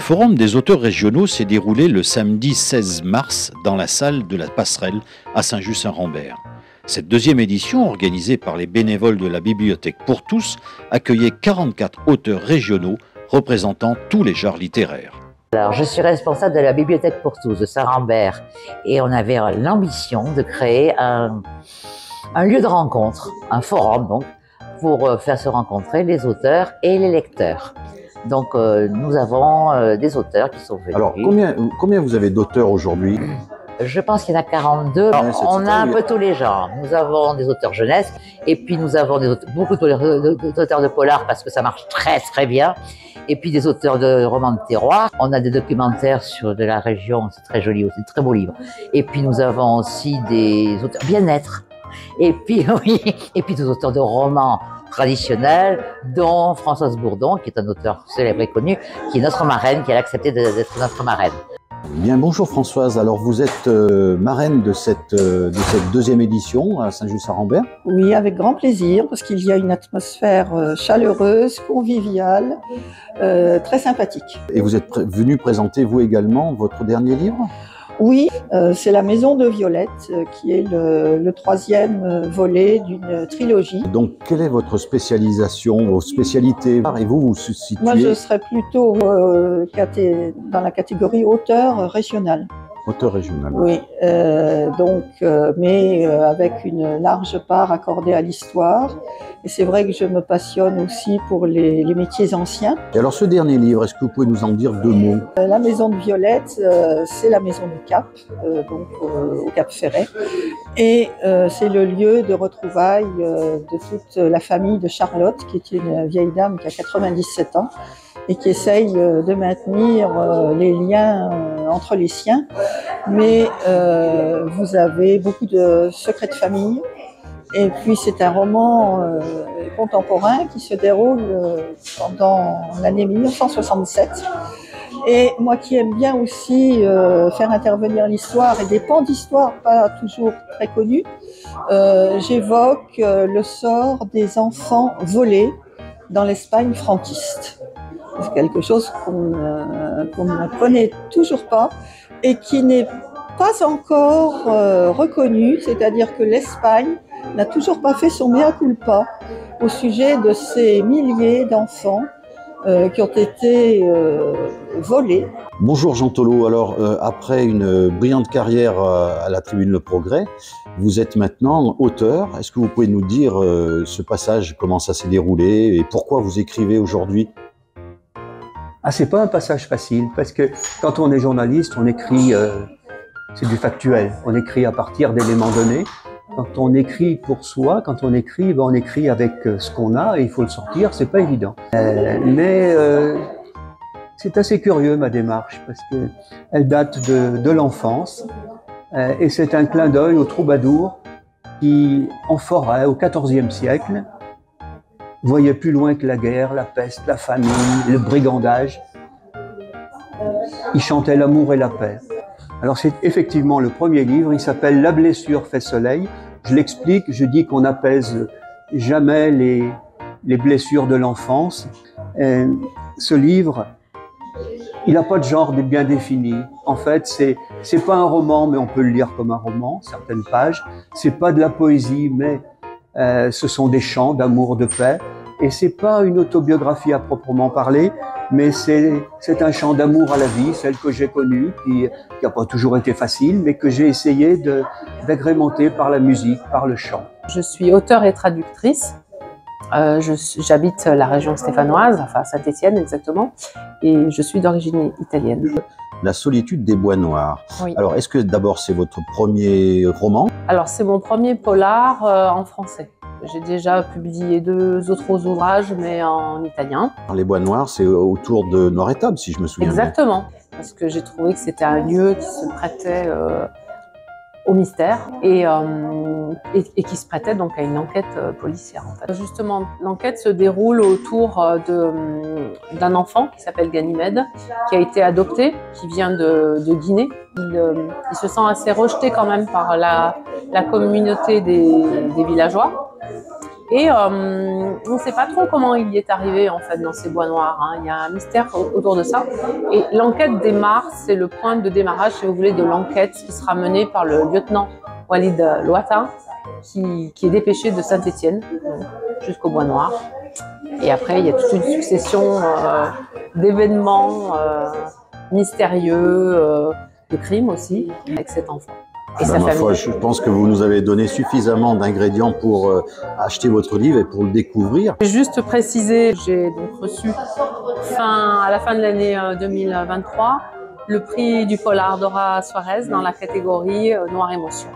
Le forum des auteurs régionaux s'est déroulé le samedi 16 mars dans la salle de la Passerelle à Saint-Just-Saint-Rambert. Cette deuxième édition, organisée par les bénévoles de la Bibliothèque pour tous, accueillait 44 auteurs régionaux représentant tous les genres littéraires. Alors, je suis responsable de la Bibliothèque pour tous de Saint-Rambert et on avait l'ambition de créer un lieu de rencontre, un forum donc, pour faire se rencontrer les auteurs et les lecteurs. Donc nous avons des auteurs qui sont venus. Alors combien vous avez d'auteurs aujourd'hui? Je pense qu'il y en a 42. Alors, on a un peu tous les genres. Nous avons des auteurs jeunesse et puis nous avons beaucoup d'auteurs de polar parce que ça marche très bien. Et puis des auteurs de romans de terroir. On a des documentaires de la région, c'est très joli aussi, très beau livre. Et puis nous avons aussi des auteurs bien-être. Et puis oui, et puis des auteurs de romans traditionnels, dont Françoise Bourdon, qui est un auteur célèbre et connu, qui est notre marraine, qui a accepté d'être notre marraine. Bien, bonjour Françoise. Alors vous êtes marraine de cette deuxième édition à Saint-Just-Saint-Rambert? Oui, avec grand plaisir, parce qu'il y a une atmosphère chaleureuse, conviviale, très sympathique. Et vous êtes venu présenter vous également votre dernier livre? Oui, c'est La Maison de Violette, qui est le troisième volet d'une trilogie. Donc, quelle est votre spécialisation, vos spécialités? Et vous vous situez? Moi, je serais plutôt dans la catégorie auteur régional. Auteur régional. Oui, mais avec une large part accordée à l'histoire. Et c'est vrai que je me passionne aussi pour les métiers anciens. Et alors ce dernier livre, est-ce que vous pouvez nous en dire deux mots? La Maison de Violette, c'est la maison du Cap, donc au Cap Ferret. Et c'est le lieu de retrouvailles de toute la famille de Charlotte, qui est une vieille dame qui a 97 ans. Et qui essaye de maintenir les liens entre les siens. Mais vous avez beaucoup de secrets de famille. Et puis c'est un roman contemporain qui se déroule pendant l'année 1967. Et moi qui aime bien aussi faire intervenir l'histoire et des pans d'histoire pas toujours très connus, j'évoque le sort des enfants volés dans l'Espagne franquiste. C'est quelque chose qu'on ne connaît toujours pas et qui n'est pas encore reconnu, c'est-à-dire que l'Espagne n'a toujours pas fait son mea culpa au sujet de ces milliers d'enfants qui ont été volés. Bonjour Jean Tholot, alors après une brillante carrière à la Tribune Le Progrès, vous êtes maintenant auteur. Est-ce que vous pouvez nous dire ce passage, comment ça s'est déroulé et pourquoi vous écrivez aujourd'hui? Ah, c'est pas un passage facile, parce que quand on est journaliste, on écrit, c'est du factuel, on écrit à partir d'éléments donnés. Quand on écrit pour soi, quand on écrit, ben on écrit avec ce qu'on a et il faut le sortir, c'est pas évident. Mais c'est assez curieux ma démarche, parce que elle date de l'enfance et c'est un clin d'œil aux troubadours qui, en forêt, au XIVe siècle, voyait plus loin que la guerre, la peste, la famine, le brigandage. Il chantait l'amour et la paix. Alors c'est effectivement le premier livre, il s'appelle La blessure fait soleil. Je l'explique, je dis qu'on n'apaise jamais les blessures de l'enfance. Ce livre, il n'a pas de genre bien défini. En fait, c'est pas un roman, mais on peut le lire comme un roman, certaines pages. C'est pas de la poésie, mais ce sont des chants d'amour, de paix. Et c'est pas une autobiographie à proprement parler, mais c'est un chant d'amour à la vie, celle que j'ai connue, qui n'a pas toujours été facile, mais que j'ai essayé d'agrémenter par la musique, par le chant. Je suis auteure et traductrice. J'habite la région stéphanoise, enfin Saint-Étienne exactement, et je suis d'origine italienne. La solitude des bois noirs. Oui. Alors, est-ce que d'abord c'est votre premier roman? Alors c'est mon premier polar en français. J'ai déjà publié 2 autres ouvrages, mais en italien. Les bois noirs, c'est autour de Noirétable, si je me souviens bien. Exactement, parce que j'ai trouvé que c'était un lieu qui se prêtait au mystère et qui se prêtait donc à une enquête policière. En fait. Justement, l'enquête se déroule autour d'un enfant qui s'appelle Ganymède, qui a été adopté, qui vient de Guinée. Il se sent assez rejeté quand même par la communauté des villageois. Et on ne sait pas trop comment il y est arrivé en fait dans ces bois noirs. Hein. Il y a un mystère autour de ça. Et l'enquête démarre, c'est le point de démarrage, si vous voulez, de l'enquête qui sera menée par le lieutenant Walid Louata, qui est dépêché de Saint-Étienne jusqu'au bois noir. Et après, il y a toute une succession d'événements mystérieux, de crimes aussi, avec cet enfant. Et sa famille. Foi, je pense que vous nous avez donné suffisamment d'ingrédients pour acheter votre livre et pour le découvrir. J'ai juste précisé, j'ai donc reçu à la fin de l'année 2023 le prix du polar Dora Suarez dans la catégorie Noire Émotion.